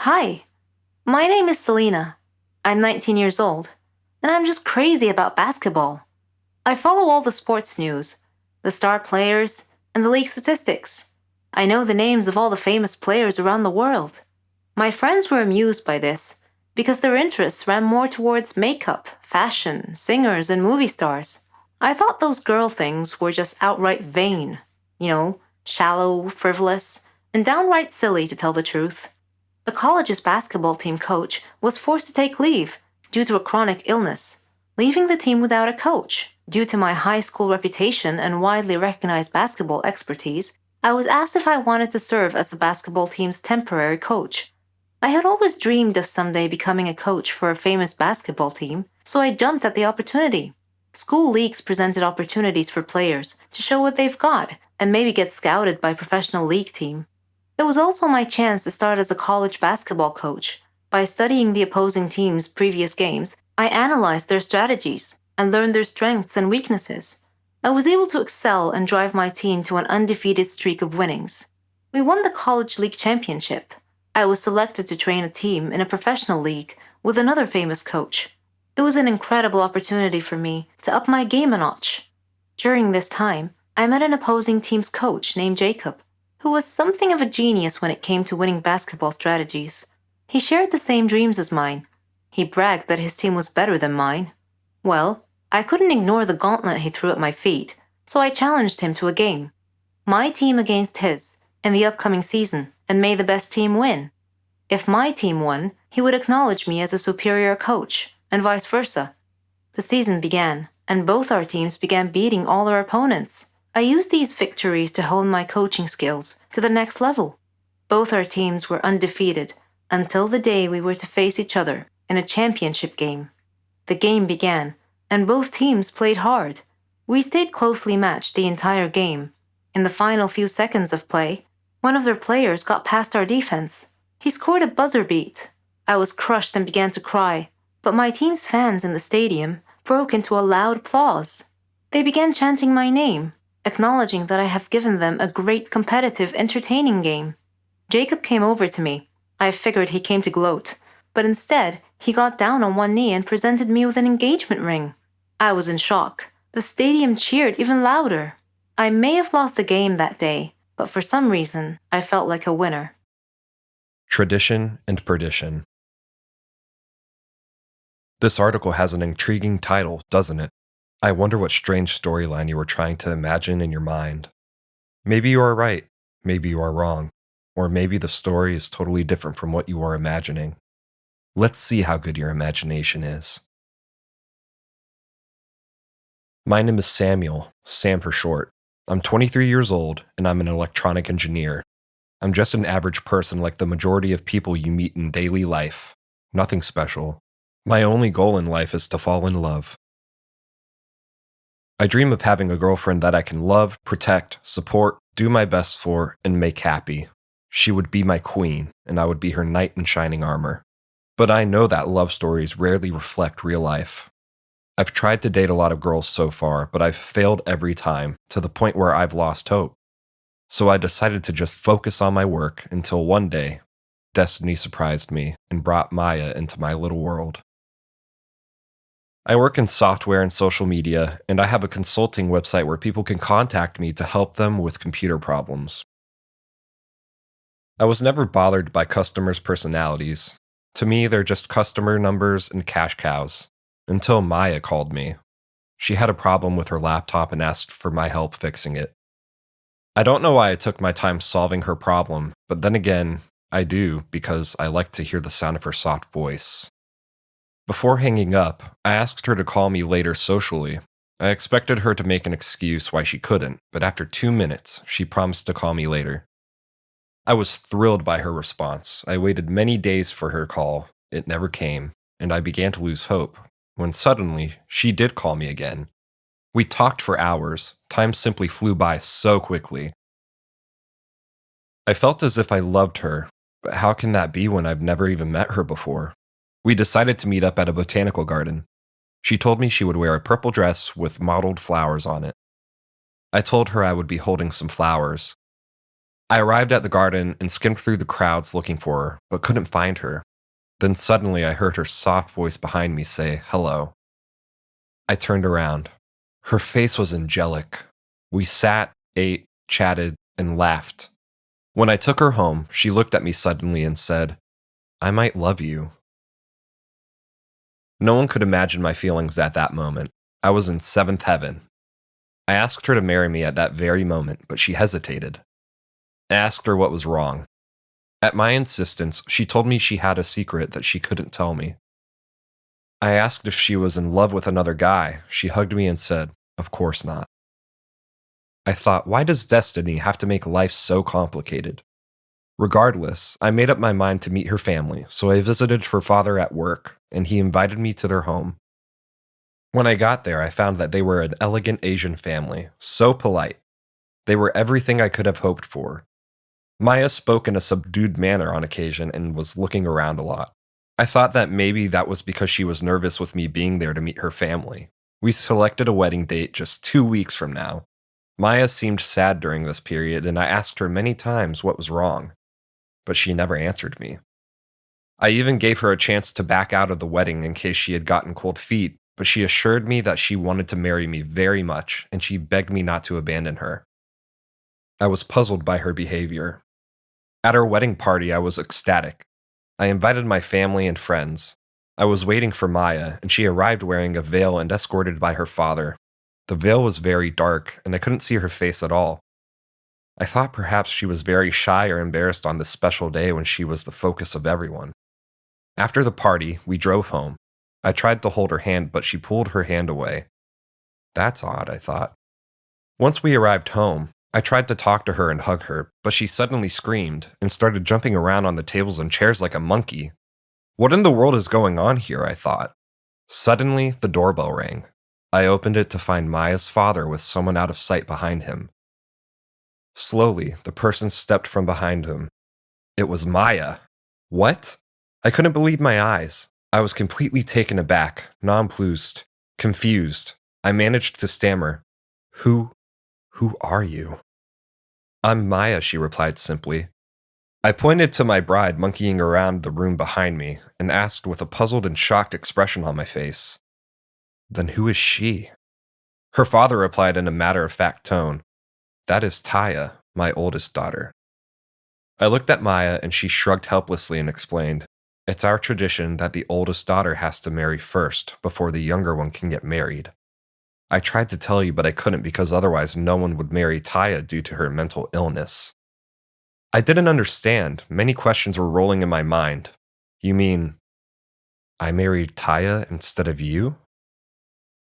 Hi, my name is Selena. I'm 19 years old, and I'm just crazy about basketball. I follow all the sports news, the star players, and the league statistics. I know the names of all the famous players around the world. My friends were amused by this because their interests ran more towards makeup, fashion, singers, and movie stars. I thought those girl things were just outright vain, shallow, frivolous, and downright silly to tell the truth. The college's basketball team coach was forced to take leave due to a chronic illness, leaving the team without a coach. Due to my high school reputation and widely recognized basketball expertise, I was asked if I wanted to serve as the basketball team's temporary coach. I had always dreamed of someday becoming a coach for a famous basketball team, so I jumped at the opportunity. School leagues presented opportunities for players to show what they've got and maybe get scouted by a professional league team. It was also my chance to start as a college basketball coach. By studying the opposing team's previous games, I analyzed their strategies and learned their strengths and weaknesses. I was able to excel and drive my team to an undefeated streak of winnings. We won the college league championship. I was selected to train a team in a professional league with another famous coach. It was an incredible opportunity for me to up my game a notch. During this time, I met an opposing team's coach named Jacob, who was something of a genius when it came to winning basketball strategies. He shared the same dreams as mine. He bragged that his team was better than mine. Well, I couldn't ignore the gauntlet he threw at my feet, so I challenged him to a game. My team against his, in the upcoming season, and may the best team win. If my team won, he would acknowledge me as a superior coach, and vice versa. The season began, and both our teams began beating all our opponents. I used these victories to hone my coaching skills to the next level. Both our teams were undefeated until the day we were to face each other in a championship game. The game began, and both teams played hard. We stayed closely matched the entire game. In the final few seconds of play, one of their players got past our defense. He scored a buzzer beat. I was crushed and began to cry, but my team's fans in the stadium broke into a loud applause. They began chanting my name, acknowledging that I have given them a great competitive, entertaining game. Jacob came over to me. I figured he came to gloat, but instead, he got down on one knee and presented me with an engagement ring. I was in shock. The stadium cheered even louder. I may have lost the game that day, but for some reason, I felt like a winner. Tradition and Perdition. This article has an intriguing title, doesn't it? I wonder what strange storyline you were trying to imagine in your mind. Maybe you are right, maybe you are wrong, or maybe the story is totally different from what you are imagining. Let's see how good your imagination is. My name is Samuel, Sam for short. I'm 23 years old, and I'm an electronic engineer. I'm just an average person like the majority of people you meet in daily life. Nothing special. My only goal in life is to fall in love. I dream of having a girlfriend that I can love, protect, support, do my best for, and make happy. She would be my queen, and I would be her knight in shining armor. But I know that love stories rarely reflect real life. I've tried to date a lot of girls so far, but I've failed every time, to the point where I've lost hope. So I decided to just focus on my work until one day, destiny surprised me and brought Maya into my little world. I work in software and social media, and I have a consulting website where people can contact me to help them with computer problems. I was never bothered by customers' personalities. To me, they're just customer numbers and cash cows. Until Maya called me. She had a problem with her laptop and asked for my help fixing it. I don't know why I took my time solving her problem, but then again, I do because I like to hear the sound of her soft voice. Before hanging up, I asked her to call me later socially. I expected her to make an excuse why she couldn't, but after 2 minutes, she promised to call me later. I was thrilled by her response. I waited many days for her call. It never came, and I began to lose hope, when suddenly, she did call me again. We talked for hours. Time simply flew by so quickly. I felt as if I loved her, but how can that be when I've never even met her before? We decided to meet up at a botanical garden. She told me she would wear a purple dress with mottled flowers on it. I told her I would be holding some flowers. I arrived at the garden and skimmed through the crowds looking for her, but couldn't find her. Then suddenly I heard her soft voice behind me say, "Hello." I turned around. Her face was angelic. We sat, ate, chatted, and laughed. When I took her home, she looked at me suddenly and said, "I might love you." No one could imagine my feelings at that moment. I was in seventh heaven. I asked her to marry me at that very moment, but she hesitated. I asked her what was wrong. At my insistence, she told me she had a secret that she couldn't tell me. I asked if she was in love with another guy. She hugged me and said, "Of course not." I thought, why does destiny have to make life so complicated? Regardless, I made up my mind to meet her family, so I visited her father at work, and he invited me to their home. When I got there, I found that they were an elegant Asian family, so polite. They were everything I could have hoped for. Maya spoke in a subdued manner on occasion and was looking around a lot. I thought that maybe that was because she was nervous with me being there to meet her family. We selected a wedding date just 2 weeks from now. Maya seemed sad during this period, and I asked her many times what was wrong, but she never answered me. I even gave her a chance to back out of the wedding in case she had gotten cold feet, but she assured me that she wanted to marry me very much, and she begged me not to abandon her. I was puzzled by her behavior. At our wedding party, I was ecstatic. I invited my family and friends. I was waiting for Maya, and she arrived wearing a veil and escorted by her father. The veil was very dark, and I couldn't see her face at all. I thought perhaps she was very shy or embarrassed on this special day when she was the focus of everyone. After the party, we drove home. I tried to hold her hand, but she pulled her hand away. That's odd, I thought. Once we arrived home, I tried to talk to her and hug her, but she suddenly screamed and started jumping around on the tables and chairs like a monkey. What in the world is going on here, I thought. Suddenly, the doorbell rang. I opened it to find Maya's father with someone out of sight behind him. Slowly, the person stepped from behind him. It was Maya. What? I couldn't believe my eyes. I was completely taken aback, nonplussed, confused. I managed to stammer, Who are you?" "I'm Maya," she replied simply. I pointed to my bride monkeying around the room behind me and asked with a puzzled and shocked expression on my face, "Then who is she?" Her father replied in a matter-of-fact tone, "That is Taya, my oldest daughter." I looked at Maya and she shrugged helplessly and explained, "It's our tradition that the oldest daughter has to marry first before the younger one can get married. I tried to tell you, but I couldn't because otherwise no one would marry Taya due to her mental illness." I didn't understand. Many questions were rolling in my mind. "You mean I married Taya instead of you?"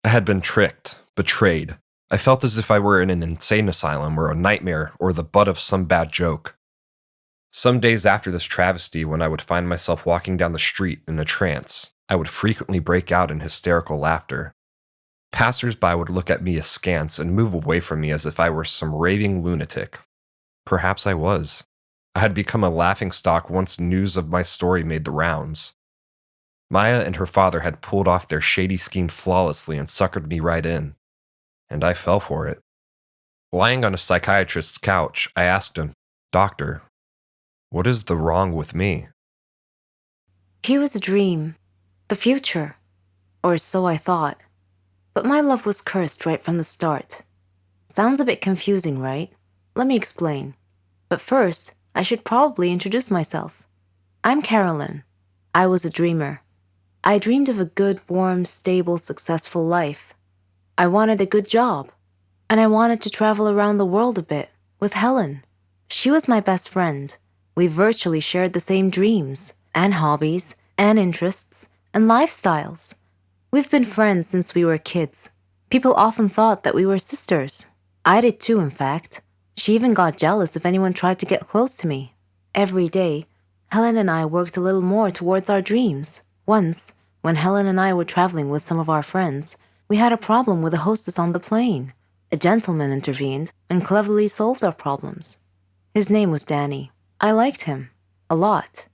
I had been tricked, betrayed. I felt as if I were in an insane asylum or a nightmare or the butt of some bad joke. Some days after this travesty, when I would find myself walking down the street in a trance, I would frequently break out in hysterical laughter. Passers-by would look at me askance and move away from me as if I were some raving lunatic. Perhaps I was. I had become a laughingstock once news of my story made the rounds. Maya and her father had pulled off their shady scheme flawlessly and suckered me right in. And I fell for it. Lying on a psychiatrist's couch, I asked him, "Doctor, what is the wrong with me?" He was a dream, the future, or so I thought. But my love was cursed right from the start. Sounds a bit confusing, right? Let me explain. But first, I should probably introduce myself. I'm Carolyn. I was a dreamer. I dreamed of a good, warm, stable, successful life. I wanted a good job. And I wanted to travel around the world a bit with Helen. She was my best friend. We virtually shared the same dreams, and hobbies, and interests, and lifestyles. We've been friends since we were kids. People often thought that we were sisters. I did too, in fact. She even got jealous if anyone tried to get close to me. Every day, Helen and I worked a little more towards our dreams. Once, when Helen and I were traveling with some of our friends, we had a problem with the hostess on the plane. A gentleman intervened and cleverly solved our problems. His name was Danny. I liked him. A lot.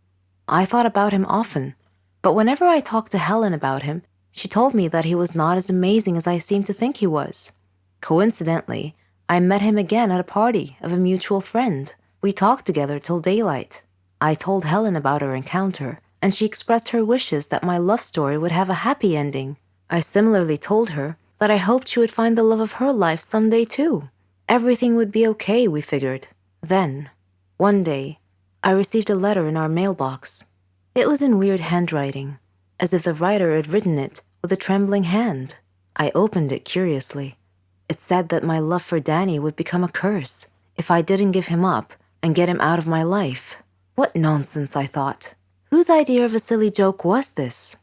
I thought about him often. But whenever I talked to Helen about him, she told me that he was not as amazing as I seemed to think he was. Coincidentally, I met him again at a party of a mutual friend. We talked together till daylight. I told Helen about our encounter, and she expressed her wishes that my love story would have a happy ending. I similarly told her that I hoped she would find the love of her life someday too. Everything would be okay, we figured. Then, one day, I received a letter in our mailbox. It was in weird handwriting, as if the writer had written it with a trembling hand. I opened it curiously. It said that my love for Danny would become a curse if I didn't give him up and get him out of my life. What nonsense, I thought. Whose idea of a silly joke was this?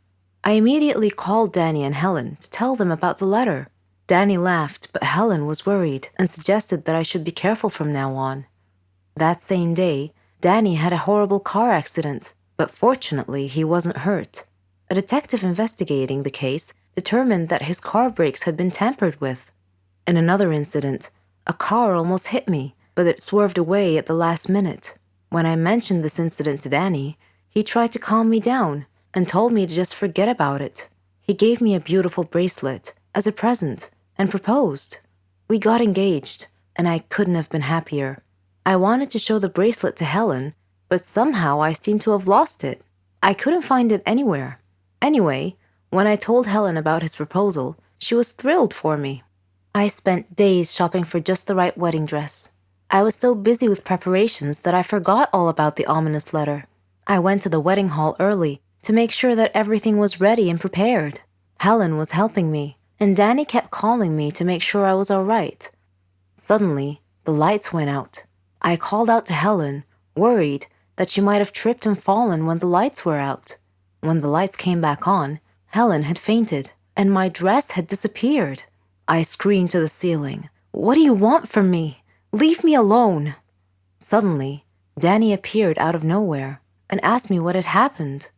I immediately called Danny and Helen to tell them about the letter. Danny laughed, but Helen was worried and suggested that I should be careful from now on. That same day, Danny had a horrible car accident, but fortunately he wasn't hurt. A detective investigating the case determined that his car brakes had been tampered with. In another incident, a car almost hit me, but it swerved away at the last minute. When I mentioned this incident to Danny, he tried to calm me down and told me to just forget about it. He gave me a beautiful bracelet as a present and proposed. We got engaged, and I couldn't have been happier. I wanted to show the bracelet to Helen, but somehow I seemed to have lost it. I couldn't find it anywhere. Anyway, when I told Helen about his proposal, she was thrilled for me. I spent days shopping for just the right wedding dress. I was so busy with preparations that I forgot all about the ominous letter. I went to the wedding hall early to make sure that everything was ready and prepared. Helen was helping me, and Danny kept calling me to make sure I was all right. Suddenly, the lights went out. I called out to Helen, worried that she might have tripped and fallen when the lights were out. When the lights came back on, Helen had fainted, and my dress had disappeared. I screamed to the ceiling, "What do you want from me? Leave me alone!" Suddenly, Danny appeared out of nowhere and asked me what had happened.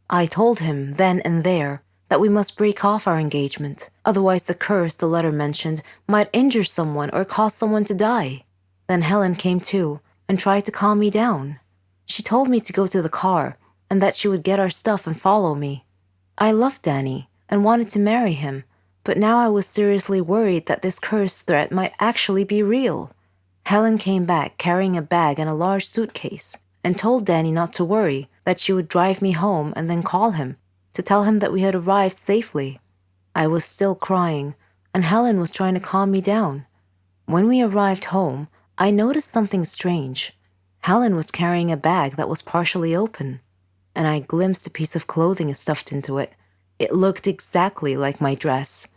I told him then and there that we must break off our engagement, otherwise the curse the letter mentioned might injure someone or cause someone to die. Then Helen came to and tried to calm me down. She told me to go to the car and that she would get our stuff and follow me. I loved Danny and wanted to marry him, but now I was seriously worried that this curse threat might actually be real. Helen came back carrying a bag and a large suitcase and told Danny not to worry, that she would drive me home and then call him to tell him that we had arrived safely. I was still crying, and Helen was trying to calm me down. When we arrived home, I noticed something strange. Helen was carrying a bag that was partially open, and I glimpsed a piece of clothing stuffed into it. It looked exactly like my dress.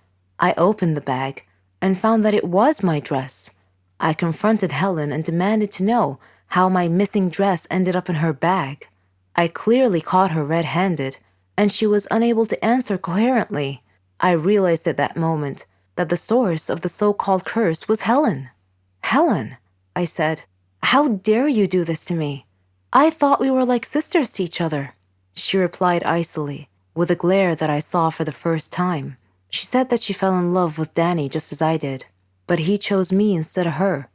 I opened the bag and found that it was my dress. I confronted Helen and demanded to know how my missing dress ended up in her bag. I clearly caught her red-handed, and she was unable to answer coherently. I realized at that moment that the source of the so-called curse was Helen. "Helen," I said, "how dare you do this to me? I thought we were like sisters to each other." She replied icily, with a glare that I saw for the first time. She said that she fell in love with Danny just as I did, but he chose me instead of her,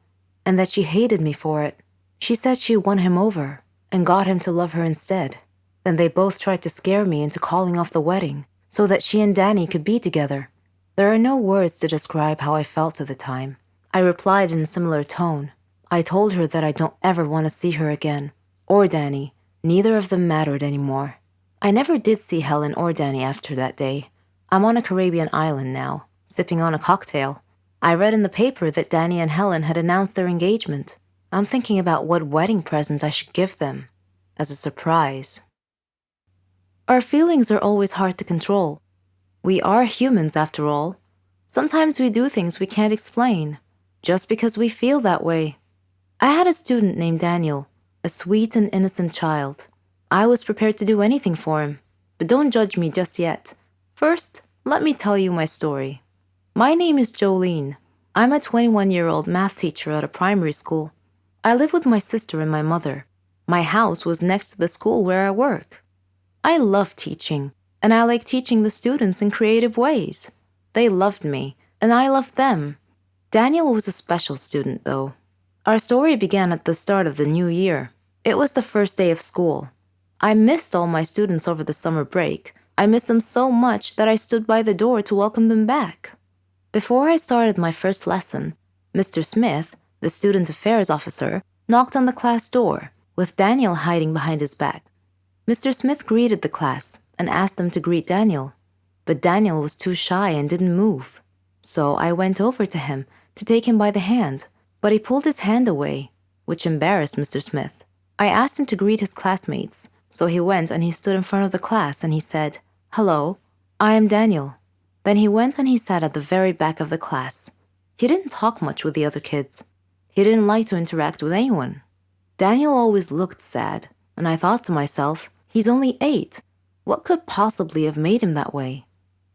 and that she hated me for it. She said she won him over and got him to love her instead. Then they both tried to scare me into calling off the wedding so that she and Danny could be together. There are no words to describe how I felt at the time. I replied in a similar tone. I told her that I don't ever want to see her again, or Danny. Neither of them mattered anymore. I never did see Helen or Danny after that day. I'm on a Caribbean island now, sipping on a cocktail. I read in the paper that Danny and Helen had announced their engagement. I'm thinking about what wedding present I should give them, as a surprise. Our feelings are always hard to control. We are humans, after all. Sometimes we do things we can't explain, just because we feel that way. I had a student named Daniel, a sweet and innocent child. I was prepared to do anything for him, but don't judge me just yet. First, let me tell you my story. My name is Jolene. I'm a 21-year-old math teacher at a primary school. I live with my sister and my mother. My house was next to the school where I work. I love teaching, and I like teaching the students in creative ways. They loved me, and I loved them. Daniel was a special student, though. Our story began at the start of the new year. It was the first day of school. I missed all my students over the summer break. I missed them so much that I stood by the door to welcome them back. Before I started my first lesson, Mr. Smith, the student affairs officer, knocked on the class door, with Daniel hiding behind his back. Mr. Smith greeted the class and asked them to greet Daniel, but Daniel was too shy and didn't move. So I went over to him to take him by the hand, but he pulled his hand away, which embarrassed Mr. Smith. I asked him to greet his classmates, so he went and he stood in front of the class and he said, "Hello, I am Daniel." Then he went and he sat at the very back of the class. He didn't talk much with the other kids. He didn't like to interact with anyone. Daniel always looked sad, and I thought to myself, he's only 8. What could possibly have made him that way?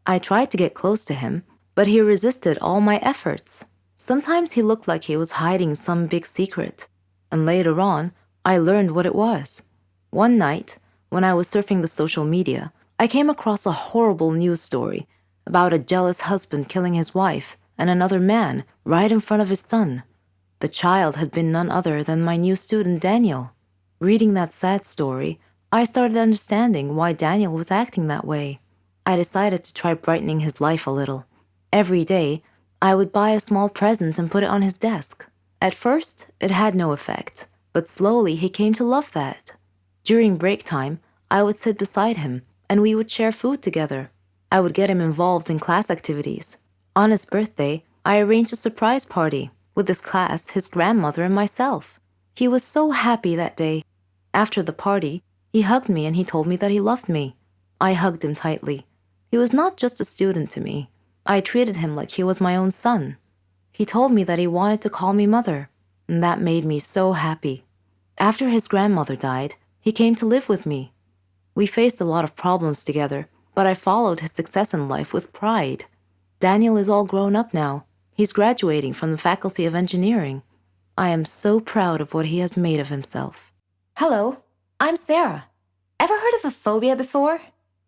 I tried to get close to him, but he resisted all my efforts. Sometimes he looked like he was hiding some big secret, and later on, I learned what it was. One night, when I was surfing the social media, I came across a horrible news story about a jealous husband killing his wife and another man right in front of his son. The child had been none other than my new student Daniel. Reading that sad story, I started understanding why Daniel was acting that way. I decided to try brightening his life a little. Every day, I would buy a small present and put it on his desk. At first, it had no effect, but slowly he came to love that. During break time, I would sit beside him, and we would share food together. I would get him involved in class activities. On his birthday, I arranged a surprise party with his class, his grandmother, and myself. He was so happy that day. After the party, he hugged me and he told me that he loved me. I hugged him tightly. He was not just a student to me. I treated him like he was my own son. He told me that he wanted to call me mother, and that made me so happy. After his grandmother died, he came to live with me. We faced a lot of problems together, but I followed his success in life with pride. Daniel is all grown up now. He's graduating from the Faculty of Engineering. I am so proud of what he has made of himself. Hello, I'm Sarah. Ever heard of a phobia before?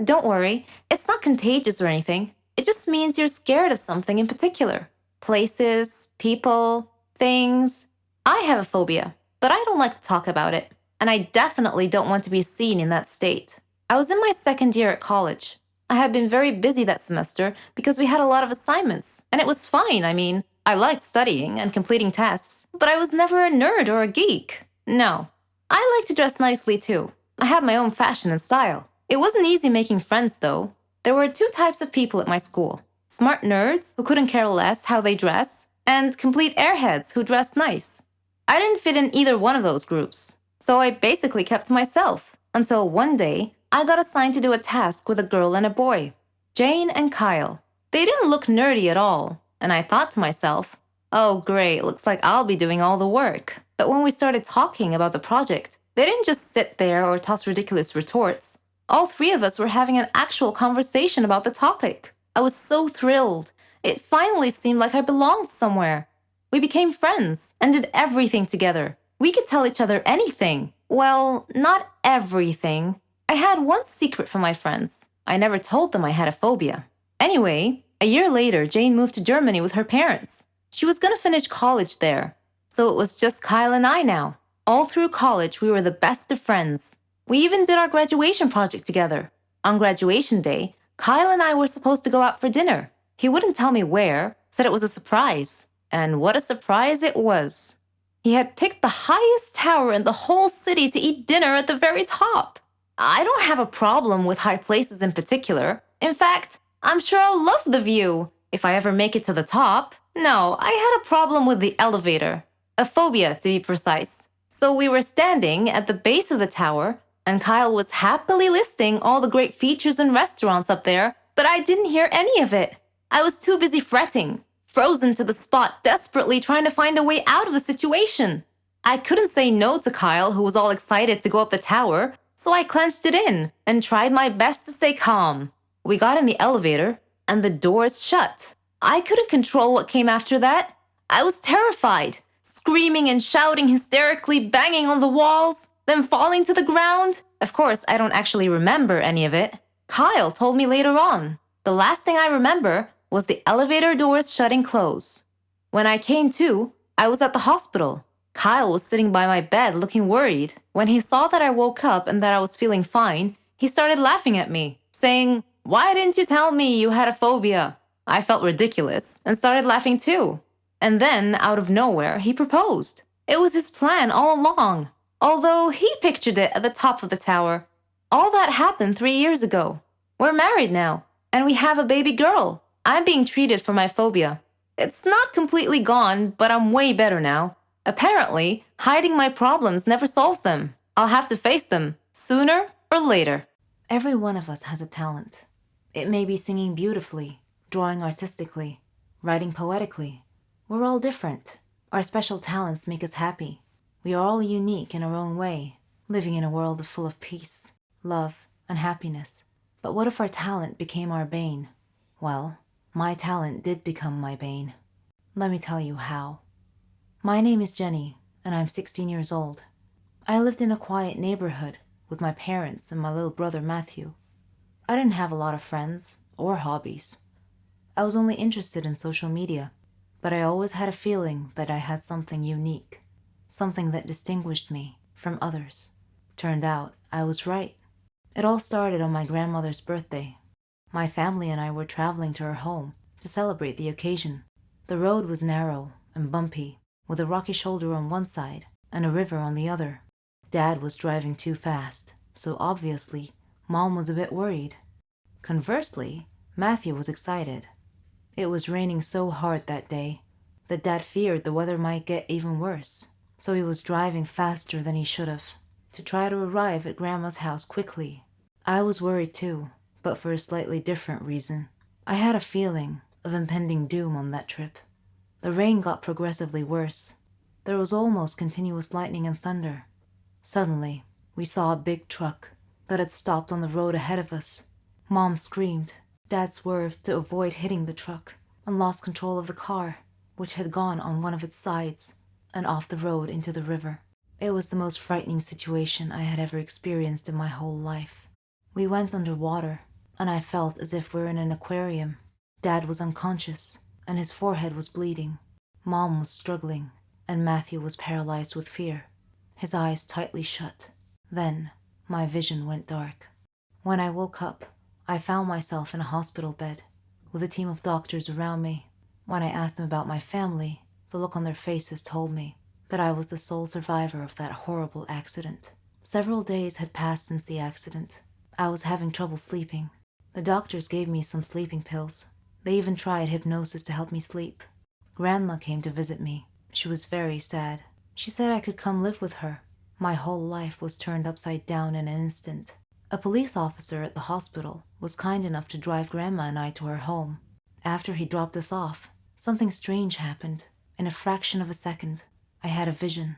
Don't worry, it's not contagious or anything. It just means you're scared of something in particular. Places, people, things. I have a phobia, but I don't like to talk about it. And I definitely don't want to be seen in that state. I was in my second year at college. I had been very busy that semester because we had a lot of assignments, and it was fine. I mean, I liked studying and completing tasks, but I was never a nerd or a geek. No. I like to dress nicely too. I have my own fashion and style. It wasn't easy making friends though. There were 2 types of people at my school. Smart nerds who couldn't care less how they dress, and complete airheads who dressed nice. I didn't fit in either one of those groups, so I basically kept to myself until one day I got assigned to do a task with a girl and a boy, Jane and Kyle. They didn't look nerdy at all, and I thought to myself, oh great, looks like I'll be doing all the work. But when we started talking about the project, they didn't just sit there or toss ridiculous retorts. All 3 of us were having an actual conversation about the topic. I was so thrilled. It finally seemed like I belonged somewhere. We became friends and did everything together. We could tell each other anything. Well, not everything. I had one secret from my friends. I never told them I had a phobia. Anyway, a year later, Jane moved to Germany with her parents. She was going to finish college there. So it was just Kyle and I now. All through college, we were the best of friends. We even did our graduation project together. On graduation day, Kyle and I were supposed to go out for dinner. He wouldn't tell me where, said it was a surprise. And what a surprise it was. He had picked the highest tower in the whole city to eat dinner at the very top. I don't have a problem with high places in particular. In fact, I'm sure I'll love the view if I ever make it to the top. No, I had a problem with the elevator. A phobia, to be precise. So we were standing at the base of the tower, and Kyle was happily listing all the great features and restaurants up there, but I didn't hear any of it. I was too busy fretting, frozen to the spot, desperately trying to find a way out of the situation. I couldn't say no to Kyle, who was all excited to go up the tower, so I clenched it in and tried my best to stay calm. We got in the elevator, and the doors shut. I couldn't control what came after that. I was terrified, screaming and shouting hysterically, banging on the walls, then falling to the ground. Of course, I don't actually remember any of it. Kyle told me later on. The last thing I remember was the elevator doors shutting close. When I came to, I was at the hospital. Kyle was sitting by my bed looking worried. When he saw that I woke up and that I was feeling fine, he started laughing at me, saying, "Why didn't you tell me you had a phobia?" I felt ridiculous and started laughing too. And then, out of nowhere, he proposed. It was his plan all along, although he pictured it at the top of the tower. All that happened 3 years ago. We're married now, and we have a baby girl. I'm being treated for my phobia. It's not completely gone, but I'm way better now. Apparently, hiding my problems never solves them. I'll have to face them, sooner or later. Every one of us has a talent. It may be singing beautifully, drawing artistically, writing poetically. We're all different. Our special talents make us happy. We are all unique in our own way, living in a world full of peace, love, and happiness. But what if our talent became our bane? Well, my talent did become my bane. Let me tell you how. My name is Jenny, and I'm 16 years old. I lived in a quiet neighborhood with my parents and my little brother Matthew. I didn't have a lot of friends or hobbies. I was only interested in social media, but I always had a feeling that I had something unique, something that distinguished me from others. Turned out I was right. It all started on my grandmother's birthday. My family and I were traveling to her home to celebrate the occasion. The road was narrow and bumpy, with a rocky shoulder on one side and a river on the other. Dad was driving too fast, so obviously, Mom was a bit worried. Conversely, Matthew was excited. It was raining so hard that day that Dad feared the weather might get even worse, so he was driving faster than he should have to try to arrive at Grandma's house quickly. I was worried too, but for a slightly different reason. I had a feeling of impending doom on that trip. The rain got progressively worse. There was almost continuous lightning and thunder. Suddenly, we saw a big truck that had stopped on the road ahead of us. Mom screamed. Dad swerved to avoid hitting the truck and lost control of the car, which had gone on one of its sides and off the road into the river. It was the most frightening situation I had ever experienced in my whole life. We went underwater, and I felt as if we were in an aquarium. Dad was unconscious, and his forehead was bleeding. Mom was struggling, and Matthew was paralyzed with fear, his eyes tightly shut. Then, my vision went dark. When I woke up, I found myself in a hospital bed, with a team of doctors around me. When I asked them about my family, the look on their faces told me that I was the sole survivor of that horrible accident. Several days had passed since the accident. I was having trouble sleeping. The doctors gave me some sleeping pills. They even tried hypnosis to help me sleep. Grandma came to visit me. She was very sad. She said I could come live with her. My whole life was turned upside down in an instant. A police officer at the hospital was kind enough to drive Grandma and I to her home. After he dropped us off, something strange happened. In a fraction of a second, I had a vision,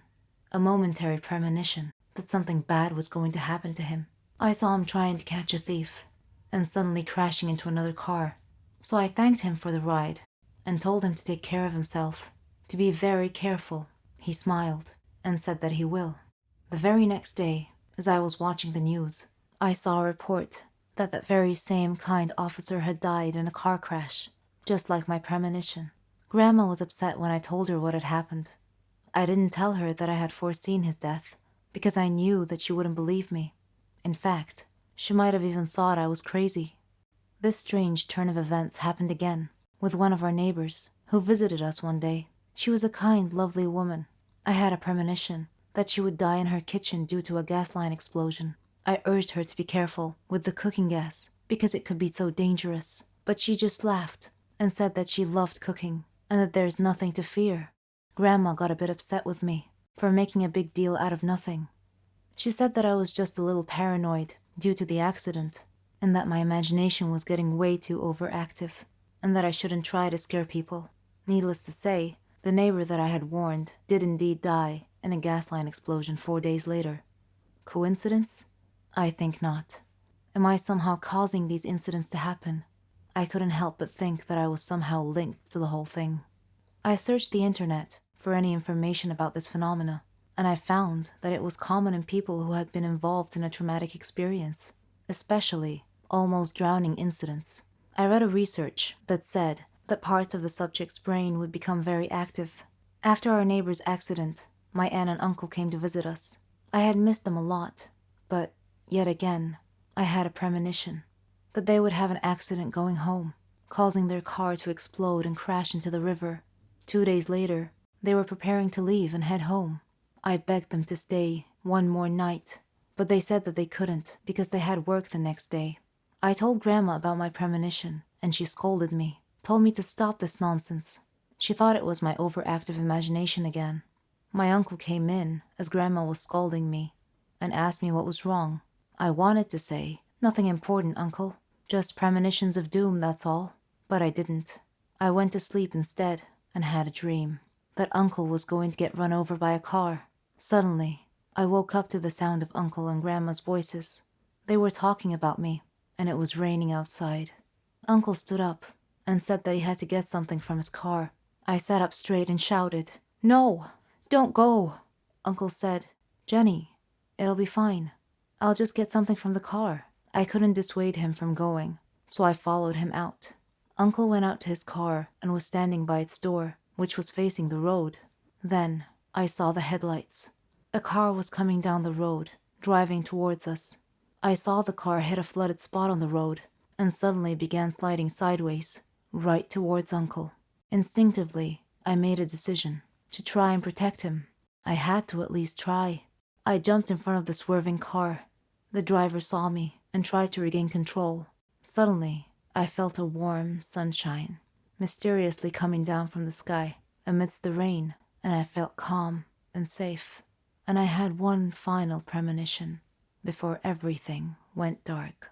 a momentary premonition that something bad was going to happen to him. I saw him trying to catch a thief, and suddenly crashing into another car. So I thanked him for the ride, and told him to take care of himself, to be very careful. He smiled, and said that he will. The very next day, as I was watching the news, I saw a report that that very same kind officer had died in a car crash, just like my premonition. Grandma was upset when I told her what had happened. I didn't tell her that I had foreseen his death, because I knew that she wouldn't believe me. In fact, she might have even thought I was crazy. This strange turn of events happened again, with one of our neighbors, who visited us one day. She was a kind, lovely woman. I had a premonition that she would die in her kitchen due to a gas line explosion. I urged her to be careful with the cooking gas, because it could be so dangerous. But she just laughed and said that she loved cooking, and that there's nothing to fear. Grandma got a bit upset with me for making a big deal out of nothing. She said that I was just a little paranoid due to the accident, and that my imagination was getting way too overactive, and that I shouldn't try to scare people. Needless to say, the neighbor that I had warned did indeed die in a gas line explosion 4 days later. Coincidence? I think not. Am I somehow causing these incidents to happen? I couldn't help but think that I was somehow linked to the whole thing. I searched the internet for any information about this phenomena, and I found that it was common in people who had been involved in a traumatic experience, especially almost drowning incidents. I read a research that said that parts of the subject's brain would become very active. After our neighbor's accident, my aunt and uncle came to visit us. I had missed them a lot, but yet again, I had a premonition that they would have an accident going home, causing their car to explode and crash into the river. 2 days later, They were preparing to leave and head home. I begged them to stay one more night, but they said that they couldn't because they had work the next day. I told Grandma about my premonition, and she scolded me, told me to stop this nonsense. She thought it was my overactive imagination again. My uncle came in as Grandma was scolding me and asked me what was wrong. I wanted to say, "Nothing important, Uncle. Just premonitions of doom, that's all." But I didn't. I went to sleep instead and had a dream that Uncle was going to get run over by a car. Suddenly, I woke up to the sound of Uncle and Grandma's voices. They were talking about me, and it was raining outside. Uncle stood up and said that he had to get something from his car. I sat up straight and shouted, "No, don't go." Uncle said, "Jenny, it'll be fine. I'll just get something from the car." I couldn't dissuade him from going, so I followed him out. Uncle went out to his car and was standing by its door, which was facing the road. Then I saw the headlights. A car was coming down the road, driving towards us. I saw the car hit a flooded spot on the road and suddenly began sliding sideways, right towards Uncle. Instinctively, I made a decision to try and protect him. I had to at least try. I jumped in front of the swerving car. The driver saw me and tried to regain control. Suddenly, I felt a warm sunshine mysteriously coming down from the sky amidst the rain, and I felt calm and safe. And I had one final premonition before everything went dark.